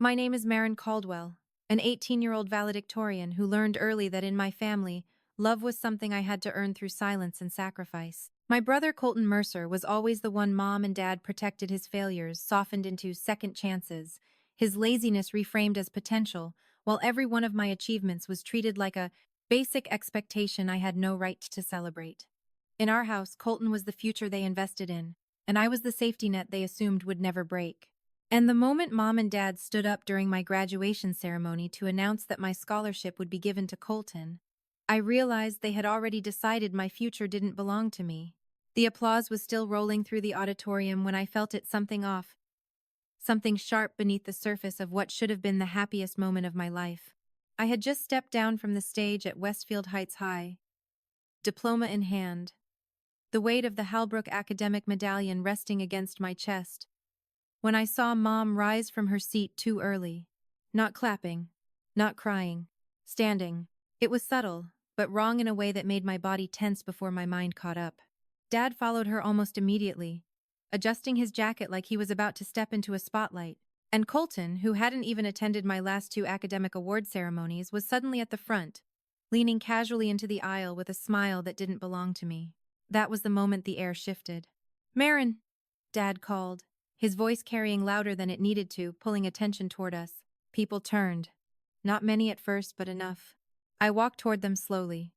My name is Maren Caldwell, an 18-year-old valedictorian who learned early that in my family, love was something I had to earn through silence and sacrifice. My brother Colton Mercer was always the one Mom and Dad protected. His failures softened into second chances, his laziness reframed as potential, while every one of my achievements was treated like a basic expectation I had no right to celebrate. In our house, Colton was the future they invested in, and I was the safety net they assumed would never break. And the moment Mom and Dad stood up during my graduation ceremony to announce that my scholarship would be given to Colton, I realized they had already decided my future didn't belong to me. The applause was still rolling through the auditorium when I felt it something off, something sharp beneath the surface of what should have been the happiest moment of my life. I had just stepped down from the stage at Westfield Heights High, diploma in hand, the weight of the Halbrook academic medallion resting against my chest, when I saw Mom rise from her seat too early. Not clapping, not crying, standing. It was subtle, but wrong in a way that made my body tense before my mind caught up. Dad followed her almost immediately, adjusting his jacket like he was about to step into a spotlight. And Colton, who hadn't even attended my last two academic award ceremonies, was suddenly at the front, leaning casually into the aisle with a smile that didn't belong to me. That was the moment the air shifted. "Maren," Dad called, his voice carrying louder than it needed to, pulling attention toward us. People turned. Not many at first, but enough. I walked toward them slowly,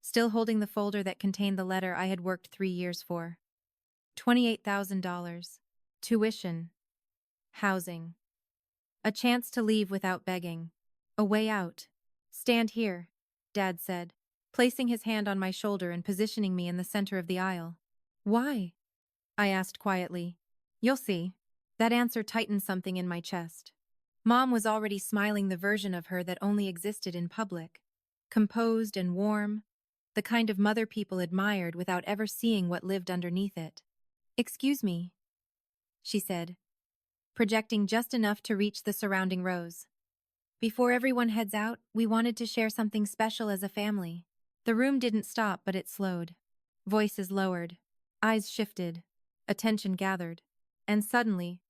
still holding the folder that contained the letter I had worked 3 years for. $28,000. Tuition. Housing. A chance to leave without begging. A way out. "Stand here," Dad said, placing his hand on my shoulder and positioning me in the center of the aisle. "Why?" I asked quietly. "You'll see." That answer tightened something in my chest. Mom was already smiling, the version of her that only existed in public. Composed and warm, the kind of mother people admired without ever seeing what lived underneath it. "Excuse me," she said, projecting just enough to reach the surrounding rows. "Before everyone heads out, we wanted to share something special as a family." The room didn't stop, but it slowed. Voices lowered, eyes shifted, attention gathered. And suddenly,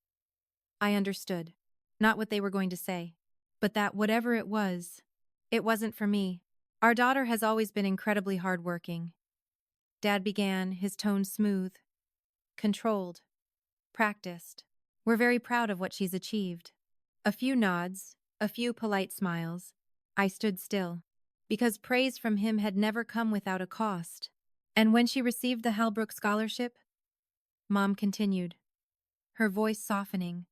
I understood. Not what they were going to say, but that whatever it wasn't for me. "Our daughter has always been incredibly hardworking," Dad began, his tone smooth, controlled, practiced. "We're very proud of what she's achieved." A few nods, a few polite smiles. I stood still, because praise from him had never come without a cost. "And when she received the Halbrook scholarship," Mom continued, her voice softening,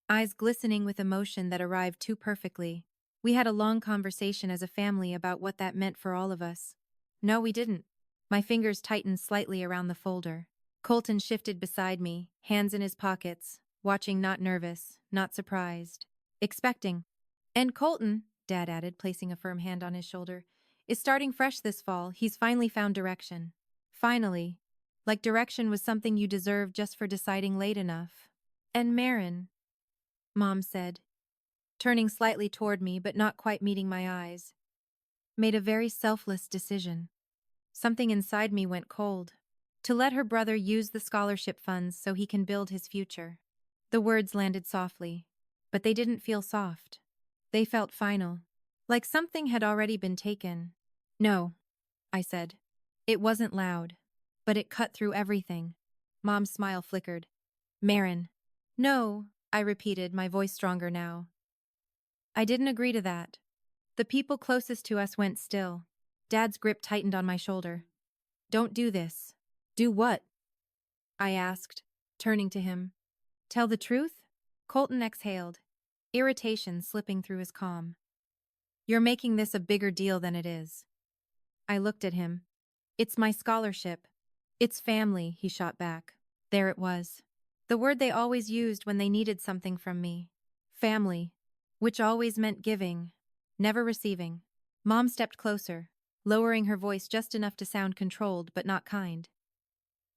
eyes glistening with emotion that arrived too perfectly, "we had a long conversation as a family about what that meant for all of us." "No, we didn't." My fingers tightened slightly around the folder. Colton shifted beside me, hands in his pockets, watching, not nervous, not surprised, expecting. "And Colton," Dad added, placing a firm hand on his shoulder, "is starting fresh this fall. He's finally found direction." Finally. Like direction was something you deserved just for deciding late enough. "And Maren," Mom said, turning slightly toward me but not quite meeting my eyes, "made a very selfless decision." Something inside me went cold. To let her brother use the scholarship funds so he can build his future. The words landed softly, but they didn't feel soft. They felt final, like something had already been taken. "No," I said. It wasn't loud, but it cut through everything. Mom's smile flickered. "Maren." "No," I repeated, my voice stronger now. "I didn't agree to that." The people closest to us went still. Dad's grip tightened on my shoulder. "Don't do this." "Do what?" I asked, turning to him. "Tell the truth?" Colton exhaled, irritation slipping through his calm. "You're making this a bigger deal than it is." I looked at him. "It's my scholarship. It's family," he shot back. There it was. The word they always used when they needed something from me. Family. Which always meant giving, never receiving. Mom stepped closer, lowering her voice just enough to sound controlled but not kind.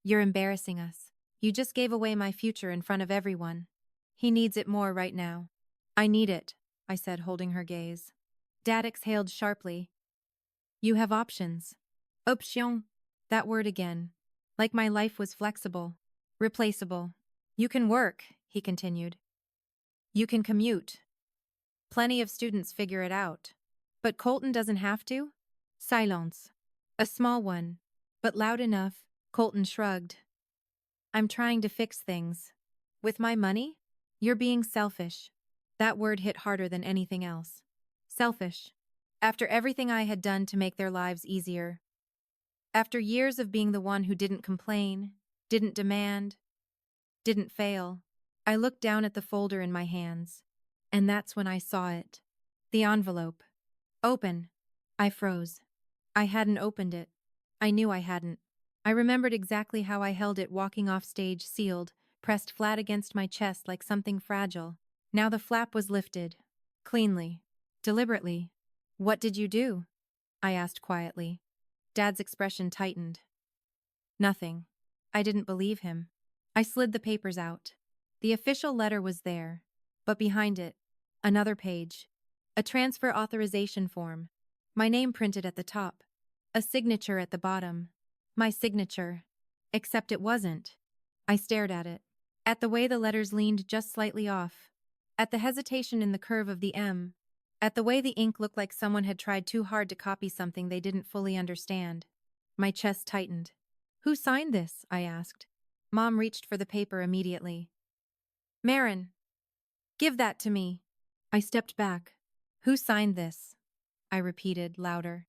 "You're embarrassing us. You just gave away my future in front of everyone. He needs it more right now." "I need it," I said, holding her gaze. Dad exhaled sharply. "You have options." Option. That word again. Like my life was flexible, replaceable. "You can work," he continued. You can commute. Plenty of students figure it out. But Colton doesn't have to? Silence. A small one, but loud enough. Colton shrugged. I'm trying to fix things. With my money? You're being selfish. That word hit harder than anything else. Selfish. After everything I had done to make their lives easier. After years of being the one who didn't complain, didn't demand, didn't fail, I looked down at the folder in my hands. And that's when I saw it. The envelope. Open. I froze. I hadn't opened it. I knew I hadn't. I remembered exactly how I held it walking off stage, sealed, pressed flat against my chest like something fragile. Now the flap was lifted. Cleanly. Deliberately. What did you do? I asked quietly. Dad's expression tightened. Nothing. I didn't believe him. I slid the papers out. The official letter was there, but behind it, another page. A transfer authorization form. My name printed at the top. A signature at the bottom. My signature. Except it wasn't. I stared at it. At the way the letters leaned just slightly off. At the hesitation in the curve of the M. At the way the ink looked like someone had tried too hard to copy something they didn't fully understand. My chest tightened. Who signed this? I asked. Mom reached for the paper immediately. Maren. Give that to me. I stepped back. Who signed this? I repeated, louder.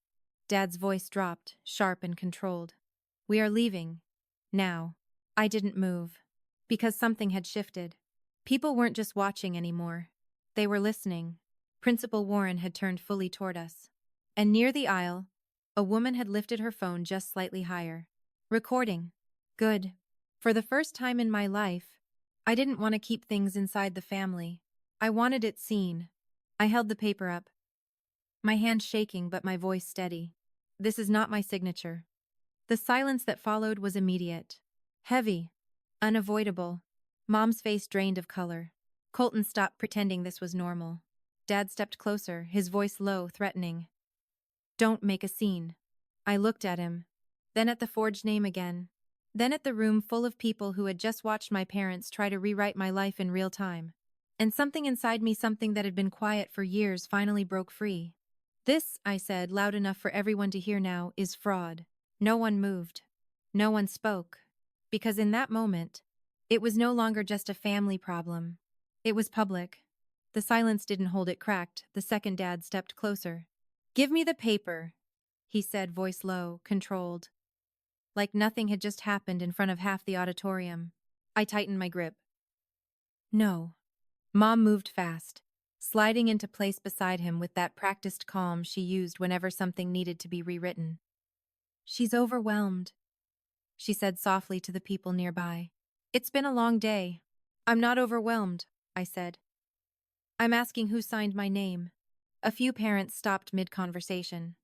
Dad's voice dropped, sharp and controlled. We are leaving. Now. I didn't move. Because something had shifted. People weren't just watching anymore. They were listening. Principal Warren had turned fully toward us. And near the aisle, a woman had lifted her phone just slightly higher. Recording. Good. For the first time in my life, I didn't want to keep things inside the family. I wanted it seen. I held the paper up. My hand shaking but my voice steady. This is not my signature. The silence that followed was immediate. Heavy. Unavoidable. Mom's face drained of color. Colton stopped pretending this was normal. Dad stepped closer, his voice low, threatening. Don't make a scene. I looked at him. Then at the forged name again. Then at the room full of people who had just watched my parents try to rewrite my life in real time. And something inside me, something that had been quiet for years, finally broke free. This, I said, loud enough for everyone to hear now, is fraud. No one moved. No one spoke. Because in that moment, it was no longer just a family problem. It was public. The silence didn't hold it cracked. The second Dad stepped closer. Give me the paper, he said, voice low, controlled. Like nothing had just happened in front of half the auditorium. I tightened my grip. No. Mom moved fast, sliding into place beside him with that practiced calm she used whenever something needed to be rewritten. She's overwhelmed, she said softly to the people nearby. It's been a long day. I'm not overwhelmed, I said. I'm asking who signed my name. A few parents stopped mid-conversation.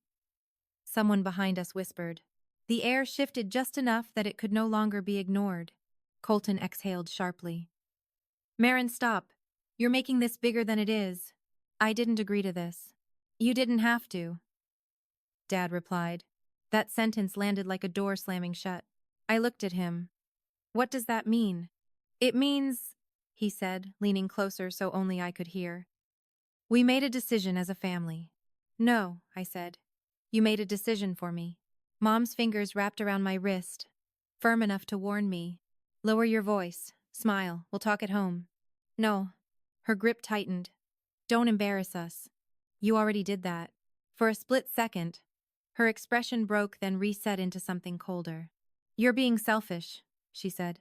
Someone behind us whispered. The air shifted just enough that it could no longer be ignored. Colton exhaled sharply. Maren, stop. You're making this bigger than it is. I didn't agree to this. You didn't have to. Dad replied. That sentence landed like a door slamming shut. I looked at him. What does that mean? It means, he said, leaning closer so only I could hear. We made a decision as a family. No, I said. You made a decision for me. Mom's fingers wrapped around my wrist, firm enough to warn me. Lower your voice. Smile. We'll talk at home. No. Her grip tightened. Don't embarrass us. You already did that. For a split second, her expression broke, then reset into something colder. You're being selfish, she said.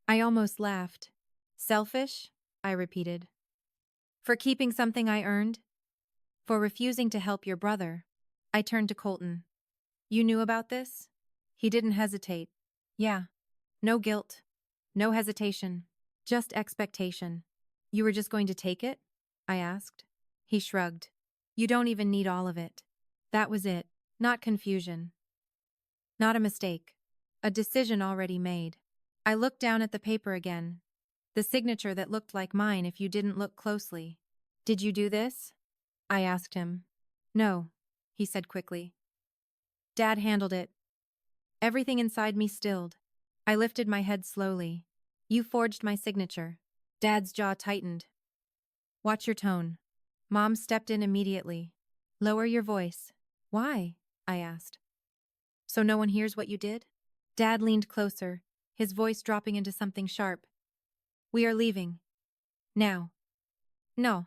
I almost laughed. Selfish? I repeated. For keeping something I earned? For refusing to help your brother? I turned to Colton. You knew about this? He didn't hesitate. Yeah. No guilt. No hesitation. Just expectation. You were just going to take it? I asked. He shrugged. You don't even need all of it. That was it. Not confusion. Not a mistake. A decision already made. I looked down at the paper again. The signature that looked like mine if you didn't look closely. Did you do this? I asked him. No, he said quickly. Dad handled it. Everything inside me stilled. I lifted my head slowly. You forged my signature. Dad's jaw tightened. Watch your tone. Mom stepped in immediately. Lower your voice. Why? I asked. So no one hears what you did? Dad leaned closer, his voice dropping into something sharp. We are leaving. Now. No.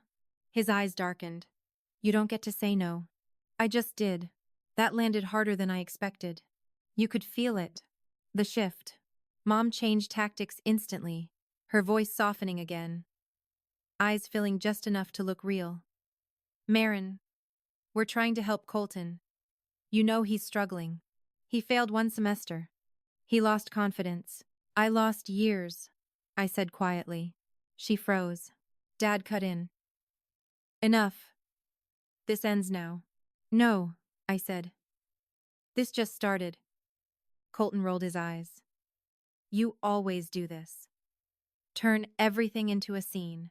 His eyes darkened. You don't get to say no. I just did. That landed harder than I expected. You could feel it. The shift. Mom changed tactics instantly, her voice softening again, eyes filling just enough to look real. Maren, we're trying to help Colton. You know he's struggling. He failed one semester. He lost confidence. I lost years, I said quietly. She froze. Dad cut in. Enough. This ends now. No, I said. This just started. Colton rolled his eyes. You always do this. Turn everything into a scene.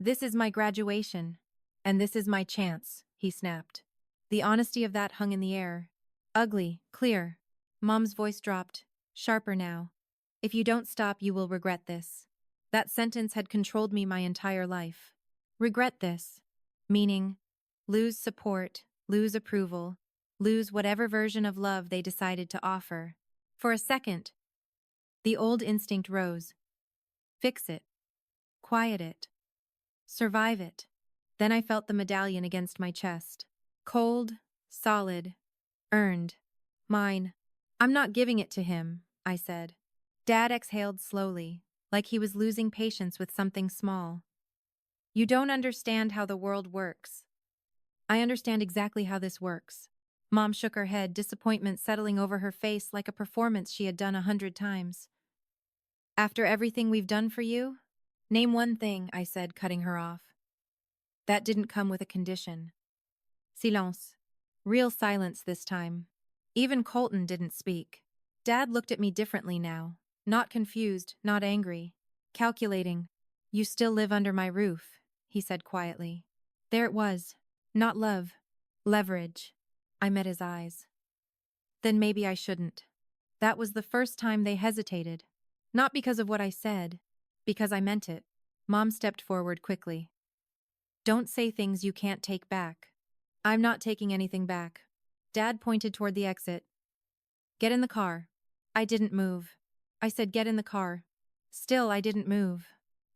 This is my graduation, and this is my chance, he snapped. The honesty of that hung in the air. Ugly, clear. Mom's voice dropped, sharper now. If you don't stop, you will regret this. That sentence had controlled me my entire life. Regret this. Meaning, lose support, lose approval, lose whatever version of love they decided to offer. For a second, the old instinct rose. Fix it. Quiet it. Survive it. Then I felt the medallion against my chest. Cold, solid, earned. Mine. I'm not giving it to him, I said. Dad exhaled slowly, like he was losing patience with something small. You don't understand how the world works. I understand exactly how this works. Mom shook her head, disappointment settling over her face like a performance she had done 100 times. After everything we've done for you? Name one thing, I said, cutting her off. That didn't come with a condition. Silence. Real silence this time. Even Colton didn't speak. Dad looked at me differently now. Not confused, not angry. Calculating. You still live under my roof, he said quietly. There it was. Not love. Leverage. I met his eyes. Then maybe I shouldn't. That was the first time they hesitated. Not because of what I said, because I meant it. Mom stepped forward quickly. Don't say things you can't take back. I'm not taking anything back. Dad pointed toward the exit. Get in the car. I didn't move. I said get in the car. Still, I didn't move.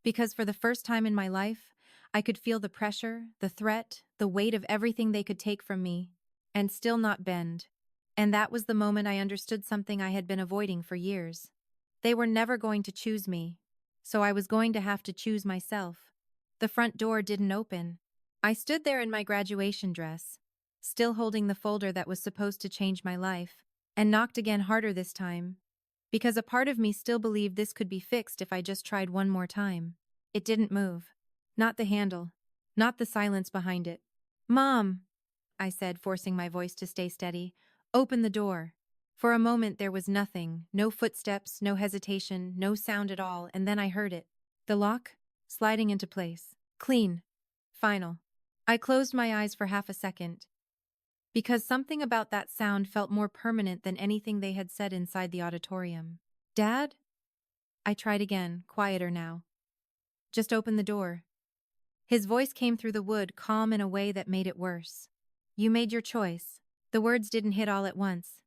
Because for the first time in my life, I could feel the pressure, the threat, the weight of everything they could take from me, and still not bend. And that was the moment I understood something I had been avoiding for years. They were never going to choose me, so I was going to have to choose myself. The front door didn't open. I stood there in my graduation dress, still holding the folder that was supposed to change my life, and knocked again harder this time, because a part of me still believed this could be fixed if I just tried one more time. It didn't move. Not the handle. Not the silence behind it. Mom, I said, forcing my voice to stay steady. Open the door. For a moment there was nothing, no footsteps, no hesitation, no sound at all, and then I heard it. The lock, sliding into place. Clean. Final. I closed my eyes for half a second, because something about that sound felt more permanent than anything they had said inside the auditorium. Dad? I tried again, quieter now. Just open the door. His voice came through the wood, calm in a way that made it worse. You made your choice. The words didn't hit all at once.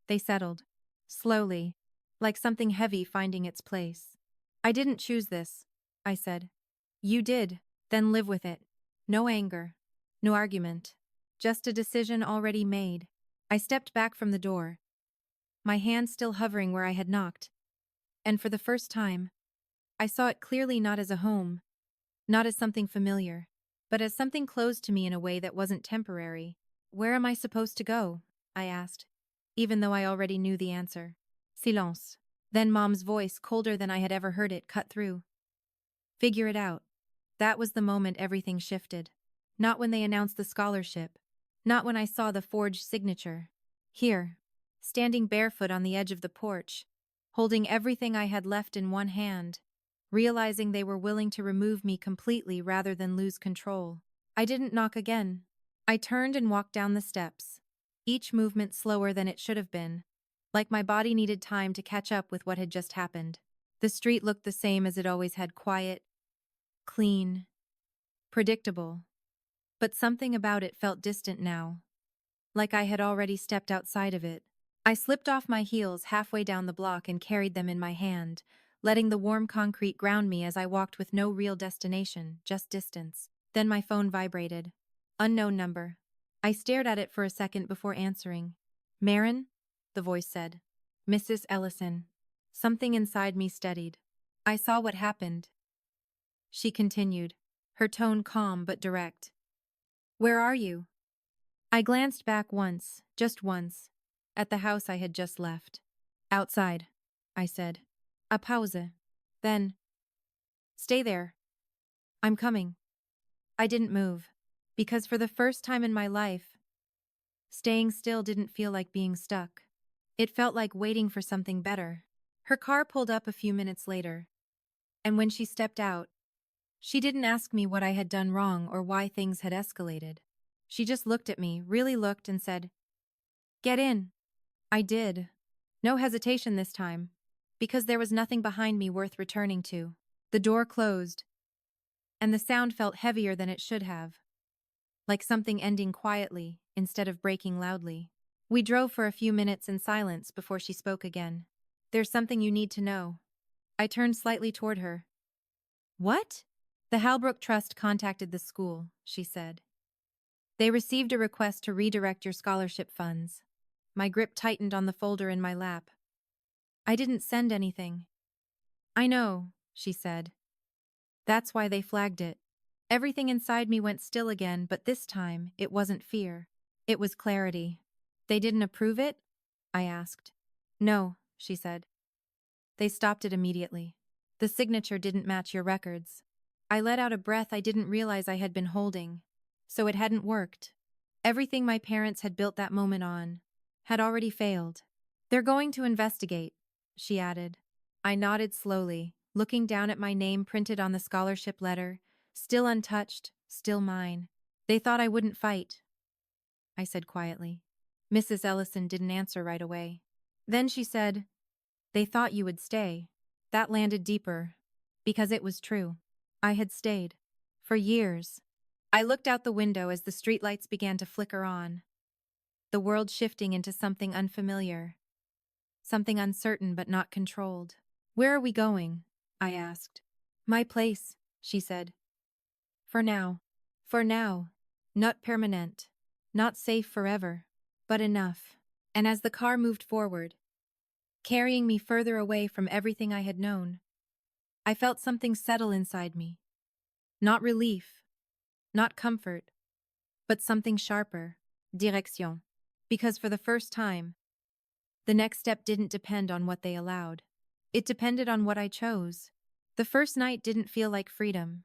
They settled. Slowly, like something heavy finding its place. I didn't choose this, I said. You did, then live with it. No anger. No argument. Just a decision already made. I stepped back from the door, my hand still hovering where I had knocked. And for the first time, I saw it clearly, not as a home, not as something familiar, but as something closed to me in a way that wasn't temporary. Where am I supposed to go? I asked, even though I already knew the answer. Silence. Then Mom's voice, colder than I had ever heard it, cut through. Figure it out. That was the moment everything shifted. Not when they announced the scholarship. Not when I saw the forged signature. Here, standing barefoot on the edge of the porch, holding everything I had left in one hand, realizing they were willing to remove me completely rather than lose control. I didn't knock again. I turned and walked down the steps, each movement slower than it should have been, like my body needed time to catch up with what had just happened. The street looked the same as it always had, quiet, clean, predictable. But something about it felt distant now, like I had already stepped outside of it. I slipped off my heels halfway down the block and carried them in my hand, letting the warm concrete ground me as I walked with no real destination, just distance. Then my phone vibrated. Unknown number. I stared at it for a second before answering. Maren? The voice said. Mrs. Ellison. Something inside me steadied. I saw what happened. She continued, her tone calm but direct. Where are you? I glanced back once, just once, at the house I had just left. Outside, I said. A pause. Then, stay there. I'm coming. I didn't move, because for the first time in my life, staying still didn't feel like being stuck. It felt like waiting for something better. Her car pulled up a few minutes later, and when she stepped out, she didn't ask me what I had done wrong or why things had escalated. She just looked at me, really looked, and said, Get in. I did. No hesitation this time, because there was nothing behind me worth returning to. The door closed, and the sound felt heavier than it should have, like something ending quietly instead of breaking loudly. We drove for a few minutes in silence before she spoke again. There's something you need to know. I turned slightly toward her. What? The Halbrook Trust contacted the school, she said. They received a request to redirect your scholarship funds. My grip tightened on the folder in my lap. I didn't send anything. I know, she said. That's why they flagged it. Everything inside me went still again, but this time it wasn't fear. It was clarity. They didn't approve it? I asked. No, she said. They stopped it immediately. The signature didn't match your records. I let out a breath I didn't realize I had been holding. So it hadn't worked. Everything my parents had built that moment on had already failed. They're going to investigate, she added. I nodded slowly, looking down at my name printed on the scholarship letter, still untouched, still mine. They thought I wouldn't fight, I said quietly. Mrs. Ellison didn't answer right away. Then she said, They thought you would stay. That landed deeper, because it was true. I had stayed. For years. I looked out the window as the streetlights began to flicker on, the world shifting into something unfamiliar, something uncertain but not controlled. Where are we going? I asked. My place, she said. For now. For now. Not permanent. Not safe forever. But enough. And as the car moved forward, carrying me further away from everything I had known, I felt something settle inside me. Not relief, not comfort, but something sharper, direction. Because for the first time, the next step didn't depend on what they allowed. It depended on what I chose. The first night didn't feel like freedom.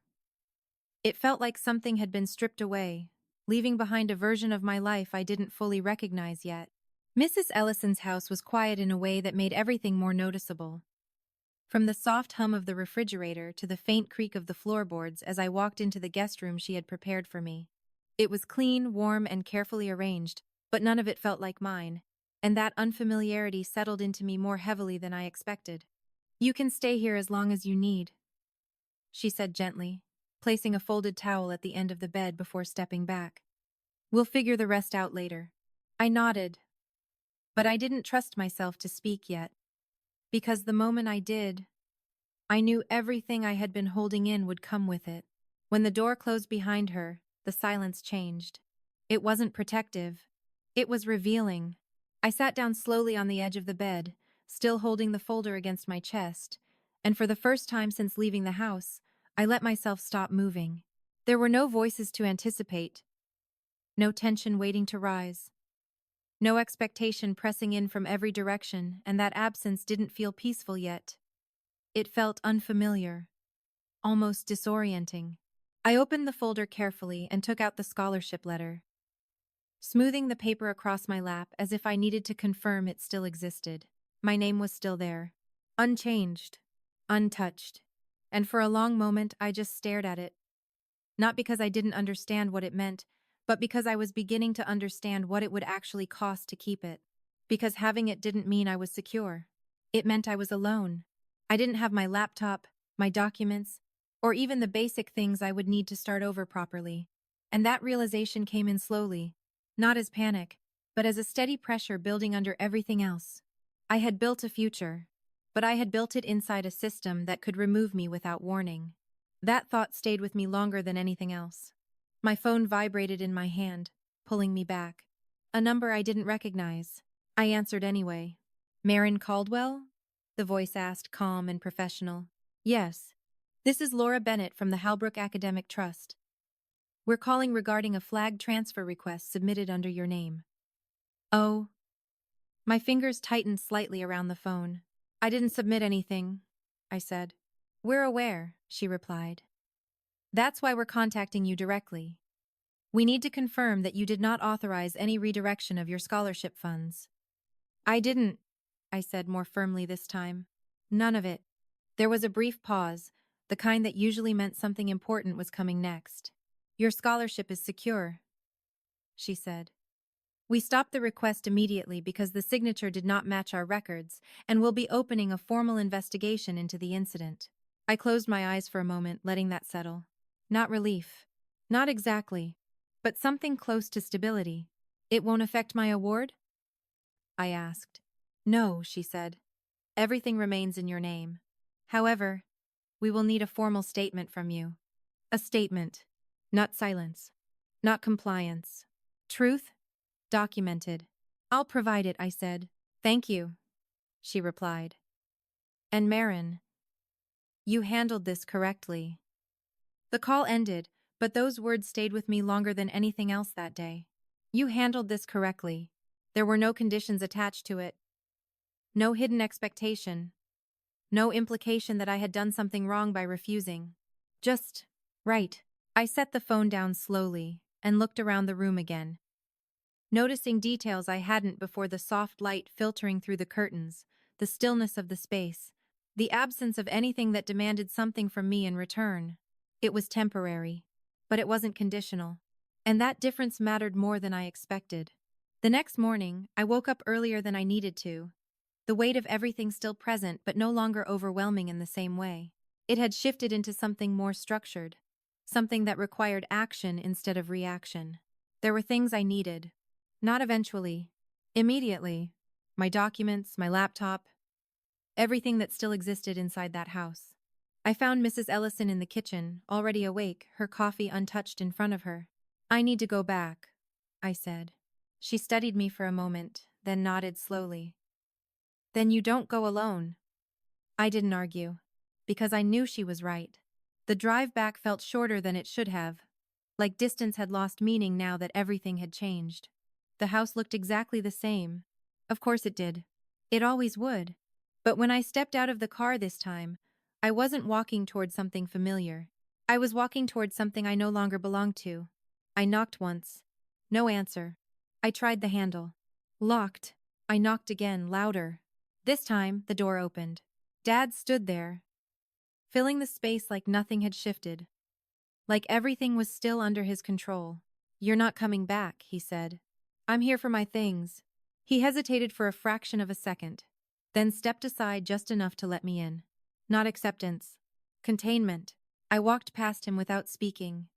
It felt like something had been stripped away, leaving behind a version of my life I didn't fully recognize yet. Mrs. Ellison's house was quiet in a way that made everything more noticeable. From the soft hum of the refrigerator to the faint creak of the floorboards as I walked into the guest room she had prepared for me. It was clean, warm, and carefully arranged, but none of it felt like mine, and that unfamiliarity settled into me more heavily than I expected. You can stay here as long as you need, she said gently, placing a folded towel at the end of the bed before stepping back. We'll figure the rest out later. I nodded, but I didn't trust myself to speak yet. Because the moment I did, I knew everything I had been holding in would come with it. When the door closed behind her, the silence changed. It wasn't protective. It was revealing. I sat down slowly on the edge of the bed, still holding the folder against my chest, and for the first time since leaving the house, I let myself stop moving. There were no voices to anticipate, no tension waiting to rise. No expectation pressing in from every direction, and that absence didn't feel peaceful yet. It felt unfamiliar, almost disorienting. I opened the folder carefully and took out the scholarship letter, smoothing the paper across my lap as if I needed to confirm it still existed. My name was still there, unchanged, untouched, and for a long moment I just stared at it. Not because I didn't understand what it meant, but because I was beginning to understand what it would actually cost to keep it. Because having it didn't mean I was secure. It meant I was alone. I didn't have my laptop, my documents, or even the basic things I would need to start over properly. And that realization came in slowly, not as panic, but as a steady pressure building under everything else. I had built a future, but I had built it inside a system that could remove me without warning. That thought stayed with me longer than anything else. My phone vibrated in my hand, pulling me back. A number I didn't recognize. I answered anyway. Maren Caldwell? The voice asked, calm and professional. Yes. This is Laura Bennett from the Halbrook Academic Trust. We're calling regarding a flagged transfer request submitted under your name. Oh. My fingers tightened slightly around the phone. I didn't submit anything, I said. We're aware, she replied. That's why we're contacting you directly. We need to confirm that you did not authorize any redirection of your scholarship funds. I didn't, I said more firmly this time. None of it. There was a brief pause, the kind that usually meant something important was coming next. Your scholarship is secure, she said. We stopped the request immediately because the signature did not match our records, and we'll be opening a formal investigation into the incident. I closed my eyes for a moment, letting that settle. Not relief. Not exactly. But something close to stability. It won't affect my award? I asked. No, she said. Everything remains in your name. However, we will need a formal statement from you. A statement. Not silence. Not compliance. Truth? Documented. I'll provide it, I said. Thank you, she replied. And Maren, you handled this correctly. The call ended, but those words stayed with me longer than anything else that day. You handled this correctly. There were no conditions attached to it. No hidden expectation. No implication that I had done something wrong by refusing. Just, right. I set the phone down slowly and looked around the room again, noticing details I hadn't before: the soft light filtering through the curtains, the stillness of the space, the absence of anything that demanded something from me in return. It was temporary, but it wasn't conditional. And that difference mattered more than I expected. The next morning, I woke up earlier than I needed to. The weight of everything still present, but no longer overwhelming in the same way. It had shifted into something more structured, something that required action instead of reaction. There were things I needed. Not eventually. Immediately. My documents, my laptop, everything that still existed inside that house. I found Mrs. Ellison in the kitchen, already awake, her coffee untouched in front of her. I need to go back, I said. She studied me for a moment, then nodded slowly. Then you don't go alone. I didn't argue, because I knew she was right. The drive back felt shorter than it should have, like distance had lost meaning now that everything had changed. The house looked exactly the same. Of course it did. It always would. But when I stepped out of the car this time, I wasn't walking toward something familiar. I was walking toward something I no longer belonged to. I knocked once. No answer. I tried the handle. Locked. I knocked again, louder. This time, the door opened. Dad stood there, filling the space like nothing had shifted. Like everything was still under his control. You're not coming back, he said. I'm here for my things. He hesitated for a fraction of a second, then stepped aside just enough to let me in. Not acceptance. Containment. I walked past him without speaking,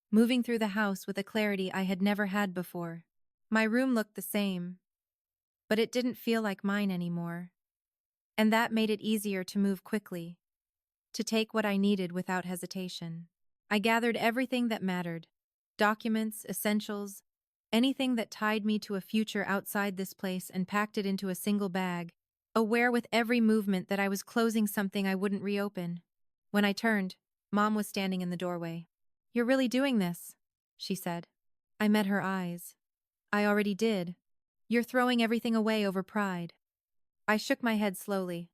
moving through the house with a clarity I had never had before. My room looked the same, but it didn't feel like mine anymore. And that made it easier to move quickly, to take what I needed without hesitation. I gathered everything that mattered: documents, essentials, anything that tied me to a future outside this place, and packed it into a single bag, aware with every movement that I was closing something I wouldn't reopen. When I turned, Mom was standing in the doorway. You're really doing this, she said. I met her eyes. I already did. You're throwing everything away over pride. I shook my head slowly.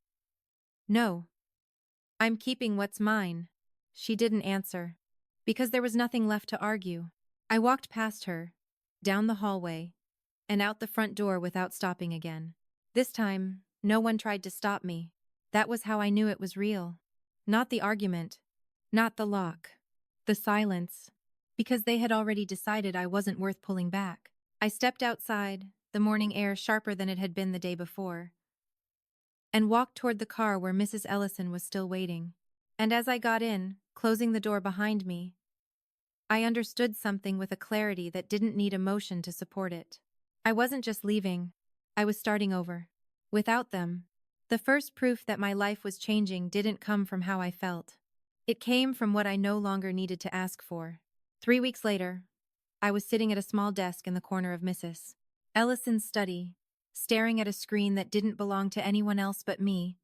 No. I'm keeping what's mine. She didn't answer, because there was nothing left to argue. I walked past her, down the hallway, and out the front door without stopping again. This time, no one tried to stop me. That was how I knew it was real. Not the argument, not the lock, the silence, because they had already decided I wasn't worth pulling back. I stepped outside, the morning air sharper than it had been the day before, and walked toward the car where Mrs. Ellison was still waiting. And as I got in, closing the door behind me. I understood something with a clarity that didn't need emotion to support it. I wasn't just leaving, I was starting over. Without them, the first proof that my life was changing didn't come from how I felt. It came from what I no longer needed to ask for. 3 weeks later, I was sitting at a small desk in the corner of Mrs. Ellison's study, staring at a screen that didn't belong to anyone else but me,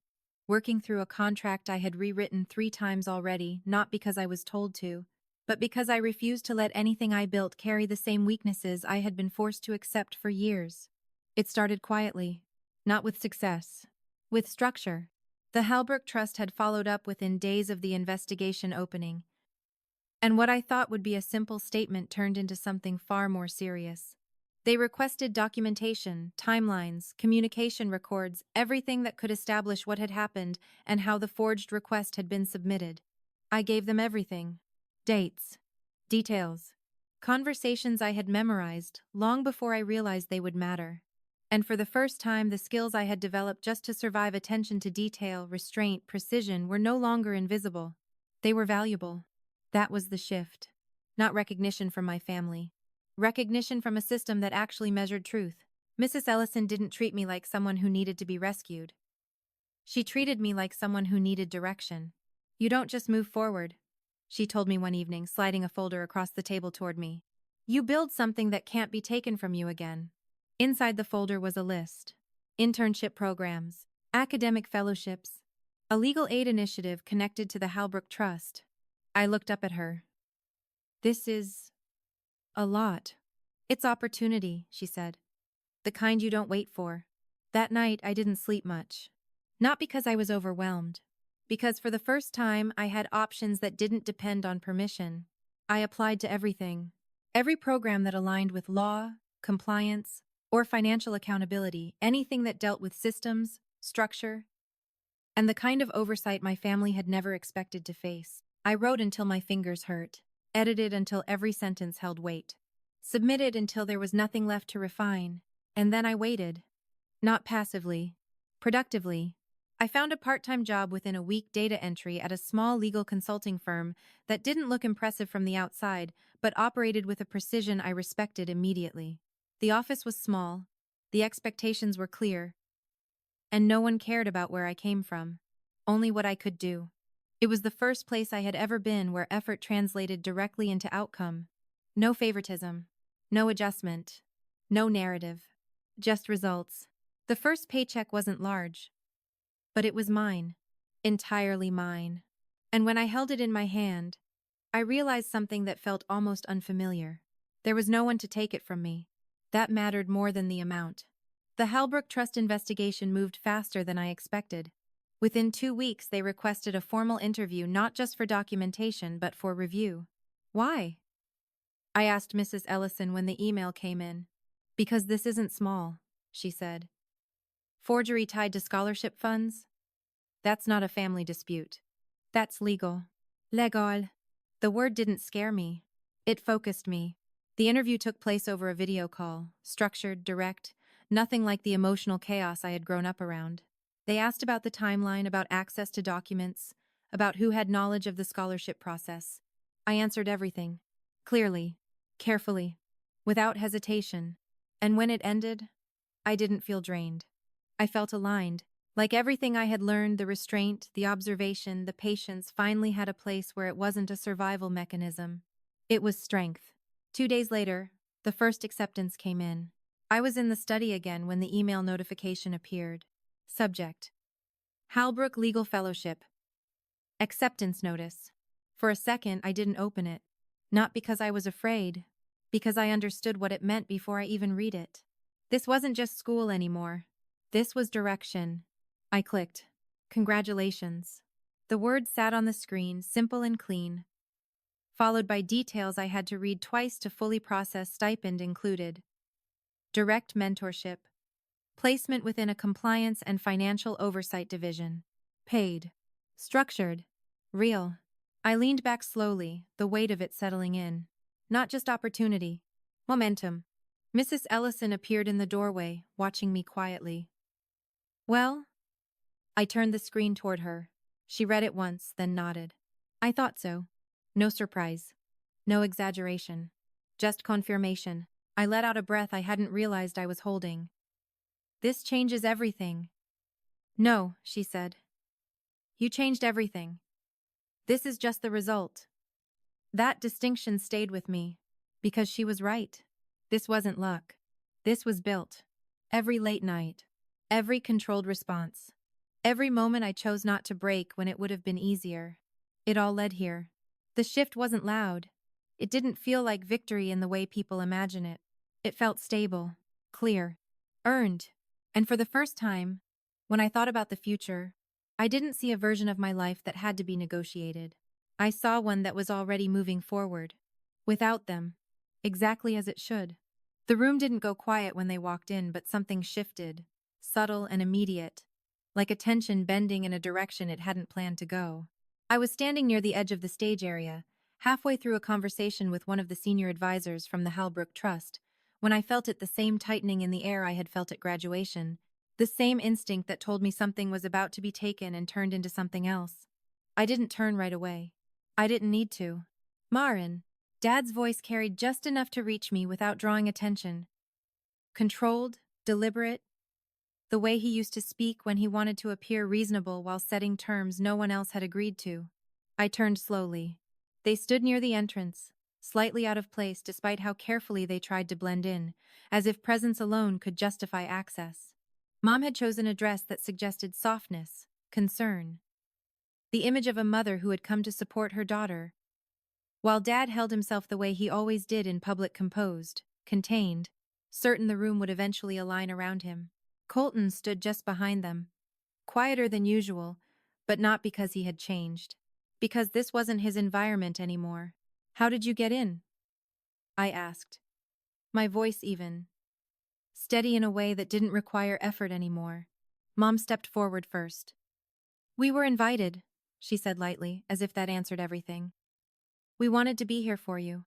working through a contract I had rewritten 3 times already, not because I was told to, but because I refused to let anything I built carry the same weaknesses I had been forced to accept for years. It started quietly, not with success, with structure. The Halbrook Trust had followed up within days of the investigation opening, and what I thought would be a simple statement turned into something far more serious. They requested documentation, timelines, communication records, everything that could establish what had happened and how the forged request had been submitted. I gave them everything. Dates, details, conversations I had memorized long before I realized they would matter. And for the first time, the skills I had developed just to survive attention to detail, restraint, precision were no longer invisible. They were valuable. That was the shift. Not recognition from my family. Recognition from a system that actually measured truth. Mrs. Ellison didn't treat me like someone who needed to be rescued. She treated me like someone who needed direction. You don't just move forward, she told me one evening, sliding a folder across the table toward me. You build something that can't be taken from you again. Inside the folder was a list. Internship programs, academic fellowships, a legal aid initiative connected to the Halbrook Trust. I looked up at her. This is a lot. It's opportunity, she said. The kind you don't wait for. That night, I didn't sleep much. Not because I was overwhelmed. Because for the first time, I had options that didn't depend on permission. I applied to everything. Every program that aligned with law, compliance, or financial accountability, anything that dealt with systems, structure, and the kind of oversight my family had never expected to face. I wrote until my fingers hurt, edited until every sentence held weight, submitted until there was nothing left to refine, and then I waited. Not passively, productively. I found a part-time job within a week, data entry at a small legal consulting firm that didn't look impressive from the outside, but operated with a precision I respected immediately. The office was small, the expectations were clear, and no one cared about where I came from, only what I could do. It was the first place I had ever been where effort translated directly into outcome. No favoritism, no adjustment, no narrative, just results. The first paycheck wasn't large, but it was mine, entirely mine. And when I held it in my hand, I realized something that felt almost unfamiliar. There was no one to take it from me. That mattered more than the amount. The Halbrook Trust investigation moved faster than I expected. Within 2 weeks, they requested a formal interview not just for documentation but for review. Why? I asked Mrs. Ellison when the email came in. Because this isn't small, she said. Forgery tied to scholarship funds? That's not a family dispute. That's legal. Legal. The word didn't scare me. It focused me. The interview took place over a video call, structured, direct, nothing like the emotional chaos I had grown up around. They asked about the timeline, about access to documents, about who had knowledge of the scholarship process. I answered everything, clearly, carefully, without hesitation. And when it ended, I didn't feel drained. I felt aligned. Like everything I had learned, the restraint, the observation, the patience finally had a place where it wasn't a survival mechanism. It was strength. 2 days later, the first acceptance came in. I was in the study again when the email notification appeared. Subject: Halbrook Legal Fellowship. Acceptance notice. For a second, I didn't open it. Not because I was afraid, because I understood what it meant before I even read it. This wasn't just school anymore. This was direction. I clicked. Congratulations. The words sat on the screen, simple and clean, followed by details I had to read twice to fully process. Stipend included. Direct mentorship. Placement within a compliance and financial oversight division. Paid. Structured. Real. I leaned back slowly, the weight of it settling in. Not just opportunity. Momentum. Mrs. Ellison appeared in the doorway, watching me quietly. Well? I turned the screen toward her. She read it once, then nodded. I thought so. No surprise. No exaggeration. Just confirmation. I let out a breath I hadn't realized I was holding. This changes everything. No, she said. You changed everything. This is just the result. That distinction stayed with me. Because she was right. This wasn't luck. This was built. Every late night. Every controlled response. Every moment I chose not to break when it would have been easier. It all led here. The shift wasn't loud. It didn't feel like victory in the way people imagine it. It felt stable, clear, earned. And for the first time, when I thought about the future, I didn't see a version of my life that had to be negotiated. I saw one that was already moving forward. Without them. Exactly as it should. The room didn't go quiet when they walked in, but something shifted. Subtle and immediate. Like a tension bending in a direction it hadn't planned to go. I was standing near the edge of the stage area, halfway through a conversation with one of the senior advisors from the Halbrook Trust, when I felt it, the same tightening in the air I had felt at graduation, the same instinct that told me something was about to be taken and turned into something else. I didn't turn right away. I didn't need to. Maren, Dad's voice carried just enough to reach me without drawing attention. Controlled, deliberate, the way he used to speak when he wanted to appear reasonable while setting terms no one else had agreed to. I turned slowly. They stood near the entrance, slightly out of place despite how carefully they tried to blend in, as if presence alone could justify access. Mom had chosen a dress that suggested softness, concern. The image of a mother who had come to support her daughter. While Dad held himself the way he always did in public, composed, contained, certain the room would eventually align around him. Colton stood just behind them, quieter than usual, but not because he had changed. Because this wasn't his environment anymore. How did you get in? I asked. My voice even. Steady in a way that didn't require effort anymore. Mom stepped forward first. We were invited, she said lightly, as if that answered everything. We wanted to be here for you.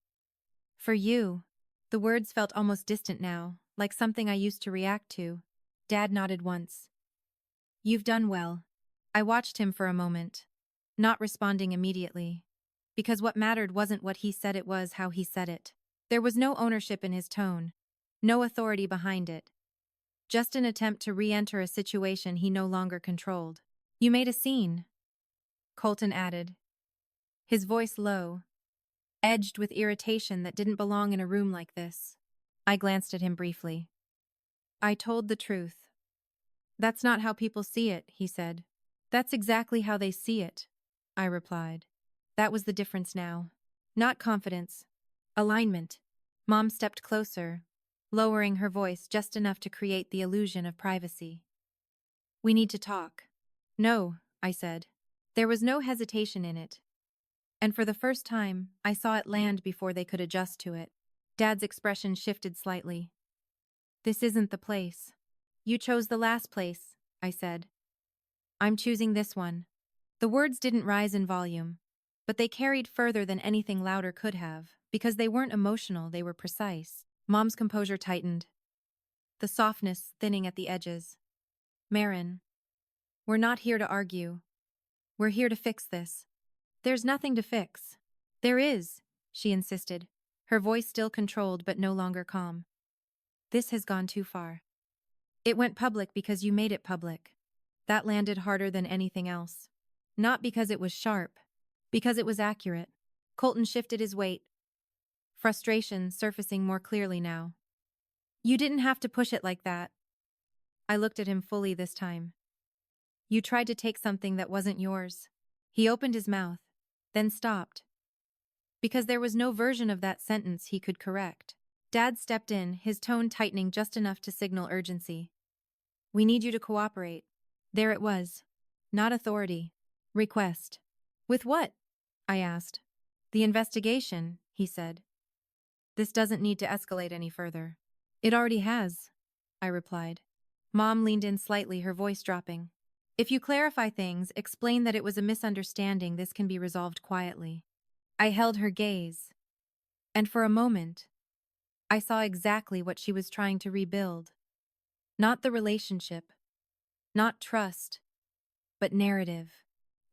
For you. The words felt almost distant now, like something I used to react to. Dad nodded once. You've done well. I watched him for a moment, not responding immediately. Because what mattered wasn't what he said, it was how he said it. There was no ownership in his tone, no authority behind it. Just an attempt to re-enter a situation he no longer controlled. You made a scene, Colton added. His voice low, edged with irritation that didn't belong in a room like this. I glanced at him briefly. I told the truth. That's not how people see it, he said. That's exactly how they see it, I replied. That was the difference now. Not confidence. Alignment. Mom stepped closer, lowering her voice just enough to create the illusion of privacy. We need to talk. No, I said. There was no hesitation in it. And for the first time, I saw it land before they could adjust to it. Dad's expression shifted slightly. This isn't the place. You chose the last place, I said. I'm choosing this one. The words didn't rise in volume, but they carried further than anything louder could have, because they weren't emotional, they were precise. Mom's composure tightened, the softness thinning at the edges. Maren, we're not here to argue. We're here to fix this. There's nothing to fix. There is, she insisted, her voice still controlled but no longer calm. This has gone too far. It went public because you made it public. That landed harder than anything else. Not because it was sharp, because it was accurate. Colton shifted his weight, frustration surfacing more clearly now. You didn't have to push it like that. I looked at him fully this time. You tried to take something that wasn't yours. He opened his mouth, then stopped. Because there was no version of that sentence he could correct. Dad stepped in, his tone tightening just enough to signal urgency. We need you to cooperate. There it was. Not authority. Request. With what? I asked. The investigation, he said. This doesn't need to escalate any further. It already has, I replied. Mom leaned in slightly, her voice dropping. If you clarify things, explain that it was a misunderstanding, this can be resolved quietly. I held her gaze. And for a moment, I saw exactly what she was trying to rebuild. Not the relationship, not trust, but narrative.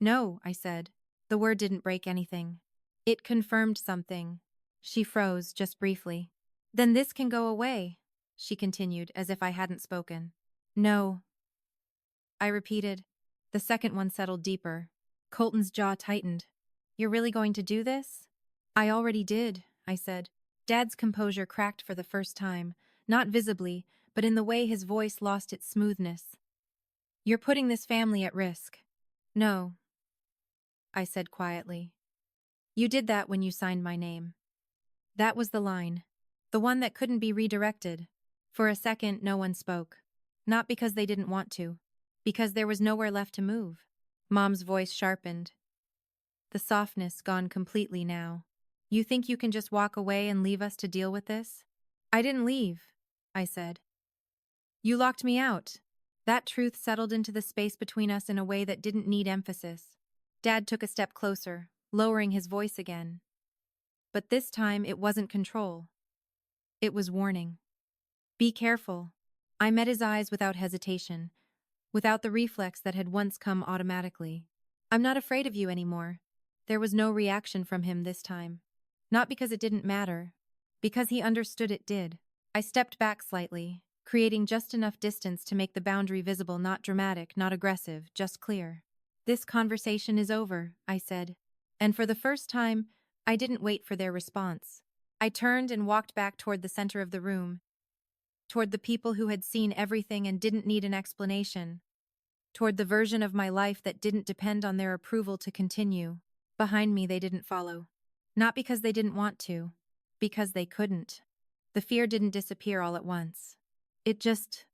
No, I said. The word didn't break anything. It confirmed something. She froze, just briefly. Then this can go away, she continued, as if I hadn't spoken. No, I repeated. The second one settled deeper. Colton's jaw tightened. You're really going to do this? I already did, I said. Dad's composure cracked for the first time, not visibly, but in the way his voice lost its smoothness. You're putting this family at risk. No, I said quietly. You did that when you signed my name. That was the line. The one that couldn't be redirected. For a second, no one spoke. Not because they didn't want to. Because there was nowhere left to move. Mom's voice sharpened. The softness gone completely now. You think you can just walk away and leave us to deal with this? I didn't leave, I said. You locked me out. That truth settled into the space between us in a way that didn't need emphasis. Dad took a step closer, lowering his voice again. But this time it wasn't control. It was warning. Be careful. I met his eyes without hesitation, without the reflex that had once come automatically. I'm not afraid of you anymore. There was no reaction from him this time. Not because it didn't matter, because he understood it did. I stepped back slightly, creating just enough distance to make the boundary visible, not dramatic, not aggressive, just clear. This conversation is over, I said. And for the first time, I didn't wait for their response. I turned and walked back toward the center of the room, toward the people who had seen everything and didn't need an explanation, toward the version of my life that didn't depend on their approval to continue. Behind me, they didn't follow. Not because they didn't want to, because they couldn't. The fear didn't disappear all at once. It just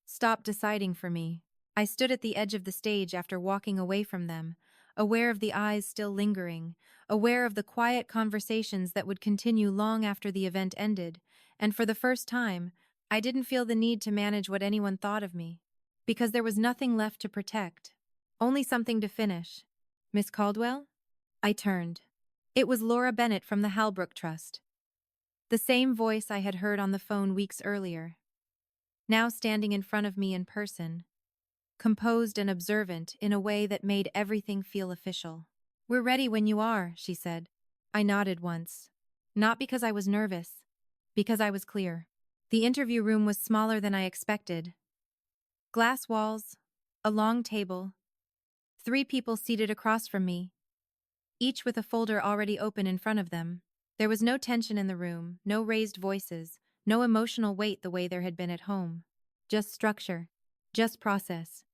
stopped deciding for me. I stood at the edge of the stage after walking away from them, aware of the eyes still lingering, aware of the quiet conversations that would continue long after the event ended, and for the first time, I didn't feel the need to manage what anyone thought of me. Because there was nothing left to protect. Only something to finish. Miss Caldwell? I turned. It was Laura Bennett from the Halbrook Trust. The same voice I had heard on the phone weeks earlier. Now standing in front of me in person. Composed and observant in a way that made everything feel official. We're ready when you are, she said. I nodded once. Not because I was nervous. Because I was clear. The interview room was smaller than I expected. Glass walls, a long table, 3 people seated across from me, each with a folder already open in front of them. There was no tension in the room, no raised voices, no emotional weight the way there had been at home. Just structure, just process.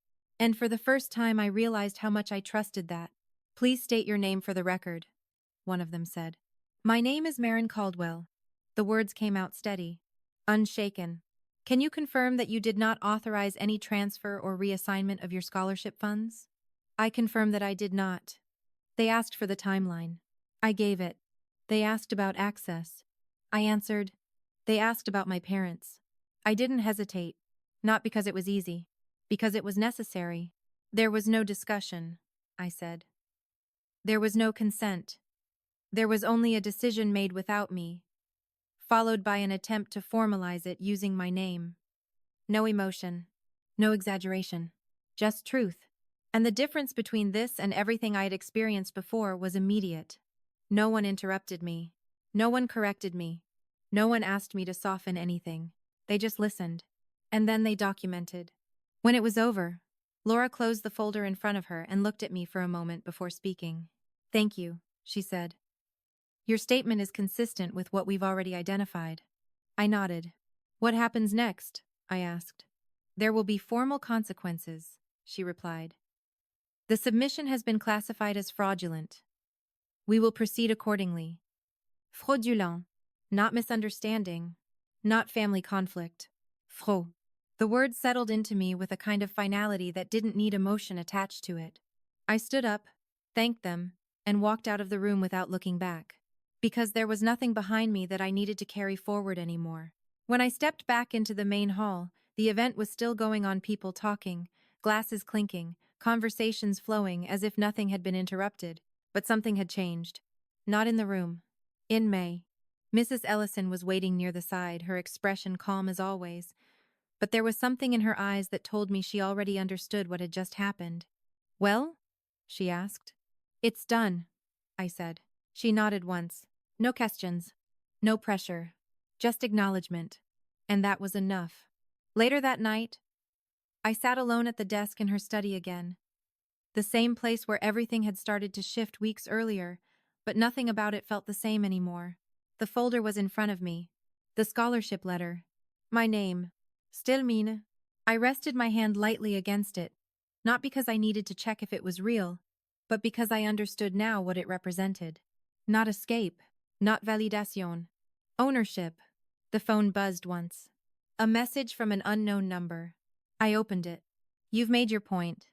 And for the first time I realized how much I trusted that. Please state your name for the record, one of them said. My name is Maren Caldwell. The words came out steady, unshaken. Can you confirm that you did not authorize any transfer or reassignment of your scholarship funds? I confirm that I did not. They asked for the timeline. I gave it. They asked about access. I answered. They asked about my parents. I didn't hesitate. Not because it was easy. Because it was necessary. There was no discussion, I said. There was no consent. There was only a decision made without me, followed by an attempt to formalize it using my name. No emotion, no exaggeration, just truth. And the difference between this and everything I had experienced before was immediate. No one interrupted me. No one corrected me. No one asked me to soften anything. They just listened. And then they documented. When it was over, Laura closed the folder in front of her and looked at me for a moment before speaking. Thank you, she said. Your statement is consistent with what we've already identified. I nodded. What happens next? I asked. There will be formal consequences, she replied. The submission has been classified as fraudulent. We will proceed accordingly. Fraudulent, not misunderstanding, not family conflict. Fraud. The word settled into me with a kind of finality that didn't need emotion attached to it. I stood up, thanked them, and walked out of the room without looking back. Because there was nothing behind me that I needed to carry forward anymore. When I stepped back into the main hall, the event was still going on, people talking, glasses clinking, conversations flowing as if nothing had been interrupted. But something had changed. Not in the room. In May. Mrs. Ellison was waiting near the side, her expression calm as always. But there was something in her eyes that told me she already understood what had just happened. Well? She asked. It's done, I said. She nodded once. No questions. No pressure. Just acknowledgement. And that was enough. Later that night, I sat alone at the desk in her study again. The same place where everything had started to shift weeks earlier, but nothing about it felt the same anymore. The folder was in front of me. The scholarship letter. My name. Still Mine. I rested my hand lightly against it, not because I needed to check if it was real, but because I understood now what it represented. Not escape. Not validation. Ownership. The phone buzzed once. A message from an unknown number. I opened it. You've made your point.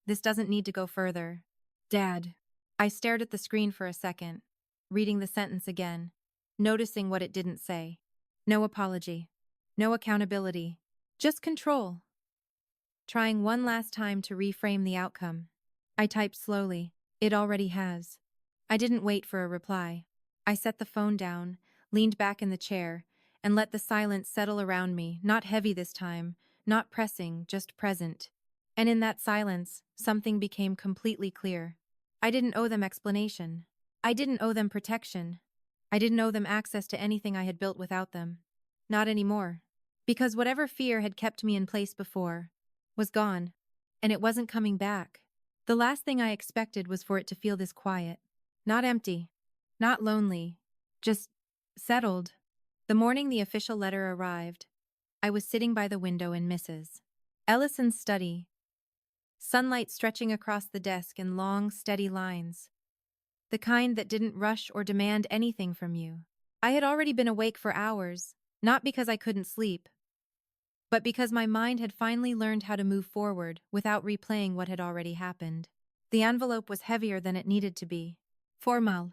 This doesn't need to go further. Dad. I stared at the screen for a second, reading the sentence again, noticing what it didn't say. No apology. No accountability. Just control. Trying one last time to reframe the outcome. I typed slowly. It already has. I didn't wait for a reply. I set the phone down, leaned back in the chair, and let the silence settle around me, not heavy this time, not pressing, just present. And in that silence, something became completely clear. I didn't owe them explanation. I didn't owe them protection. I didn't owe them access to anything I had built without them. Not anymore. Because whatever fear had kept me in place before was gone, and it wasn't coming back. The last thing I expected was for it to feel this quiet. Not empty. Not lonely. Just settled. The morning the official letter arrived, I was sitting by the window in Mrs. Ellison's study. Sunlight stretching across the desk in long, steady lines. The kind that didn't rush or demand anything from you. I had already been awake for hours, not because I couldn't sleep, but because my mind had finally learned how to move forward without replaying what had already happened. The envelope was heavier than it needed to be. Formal.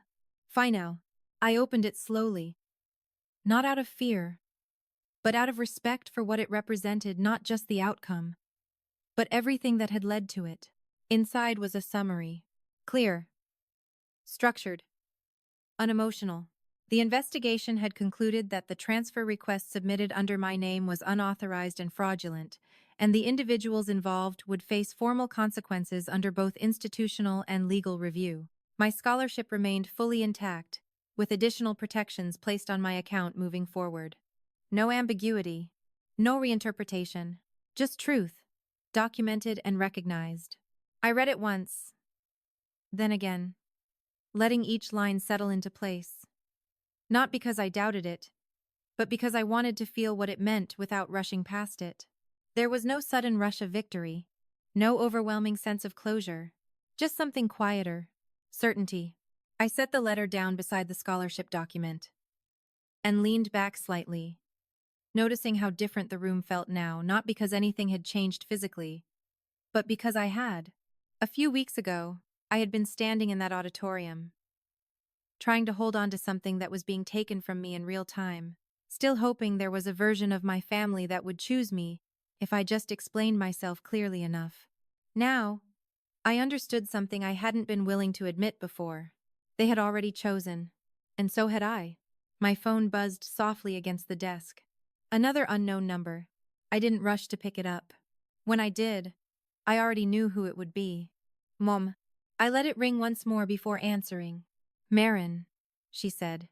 Final. I opened it slowly. Not out of fear, but out of respect for what it represented, not just the outcome, but everything that had led to it. Inside was a summary. Clear. Structured. Unemotional. The investigation had concluded that the transfer request submitted under my name was unauthorized and fraudulent, and the individuals involved would face formal consequences under both institutional and legal review. My scholarship remained fully intact, with additional protections placed on my account moving forward. No ambiguity, no reinterpretation, just truth, documented and recognized. I read it once, then again, letting each line settle into place. Not because I doubted it, but because I wanted to feel what it meant without rushing past it. There was no sudden rush of victory, no overwhelming sense of closure, just something quieter, certainty. I set the letter down beside the scholarship document and leaned back slightly, noticing how different the room felt now, not because anything had changed physically, but because I had. A few weeks ago, I had been standing in that auditorium, trying to hold on to something that was being taken from me in real time, still hoping there was a version of my family that would choose me if I just explained myself clearly enough. Now, I understood something I hadn't been willing to admit before. They had already chosen, and so had I. My phone buzzed softly against the desk. Another unknown number. I didn't rush to pick it up. When I did, I already knew who it would be. Mom. I let it ring once more before answering. Maren, she said.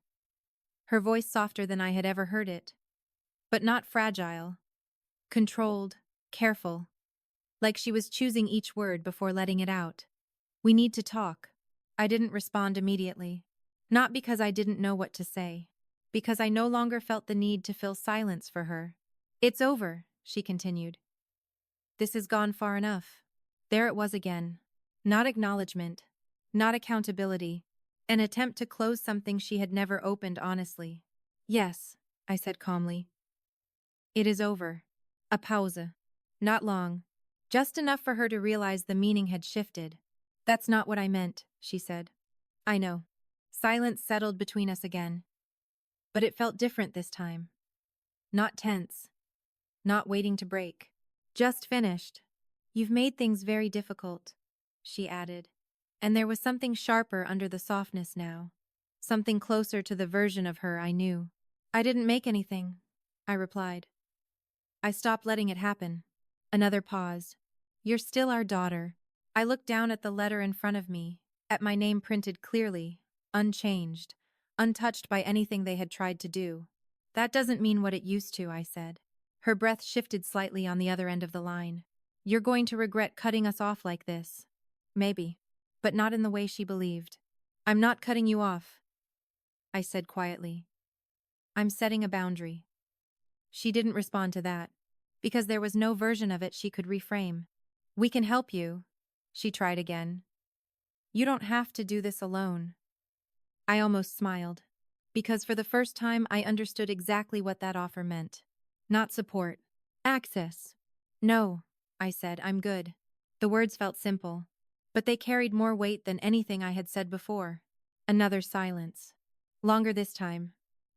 Her voice softer than I had ever heard it. But not fragile. Controlled, careful. Like she was choosing each word before letting it out. We need to talk. I didn't respond immediately. Not because I didn't know what to say. Because I no longer felt the need to fill silence for her. It's over, she continued. This has gone far enough. There it was again. Not acknowledgement. Not accountability. An attempt to close something she had never opened honestly. Yes, I said calmly. It is over. A pause. Not long. Just enough for her to realize the meaning had shifted. That's not what I meant, she said. I know. Silence settled between us again. But it felt different this time. Not tense. Not waiting to break. Just finished. You've made things very difficult, she added. And there was something sharper under the softness now. Something closer to the version of her I knew. I didn't make anything, I replied. I stopped letting it happen. Another pause. You're still our daughter. I looked down at the letter in front of me, at my name printed clearly, unchanged, untouched by anything they had tried to do. That doesn't mean what it used to, I said. Her breath shifted slightly on the other end of the line. You're going to regret cutting us off like this. Maybe, but not in the way she believed. I'm not cutting you off, I said quietly. I'm setting a boundary. She didn't respond to that, because there was no version of it she could reframe. We can help you, she tried again. You don't have to do this alone. I almost smiled, because for the first time I understood exactly what that offer meant. Not support. Access. No, I said, I'm good. The words felt simple, but they carried more weight than anything I had said before. Another silence. Longer this time.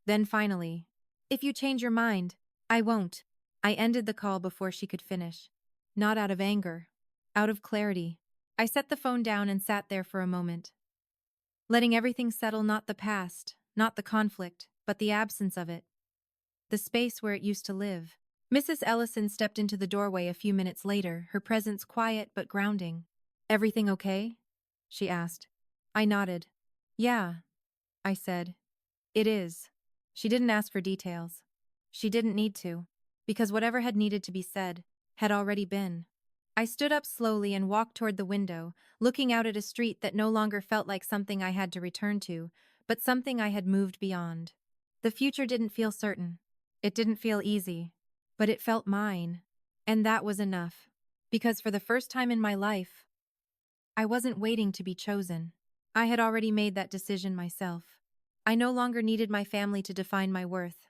Then finally, if you change your mind, I won't. I ended the call before she could finish. Not out of anger. Out of clarity. I set the phone down and sat there for a moment. Letting everything settle, not the past, not the conflict, but the absence of it. The space where it used to live. Mrs. Ellison stepped into the doorway a few minutes later, her presence quiet but grounding. Everything okay? She asked. I nodded. Yeah, I said. It is. She didn't ask for details. She didn't need to, because whatever had needed to be said had already been. I stood up slowly and walked toward the window, looking out at a street that no longer felt like something I had to return to, but something I had moved beyond. The future didn't feel certain. It didn't feel easy, but it felt mine. And that was enough, because for the first time in my life, I wasn't waiting to be chosen. I had already made that decision myself. I no longer needed my family to define my worth.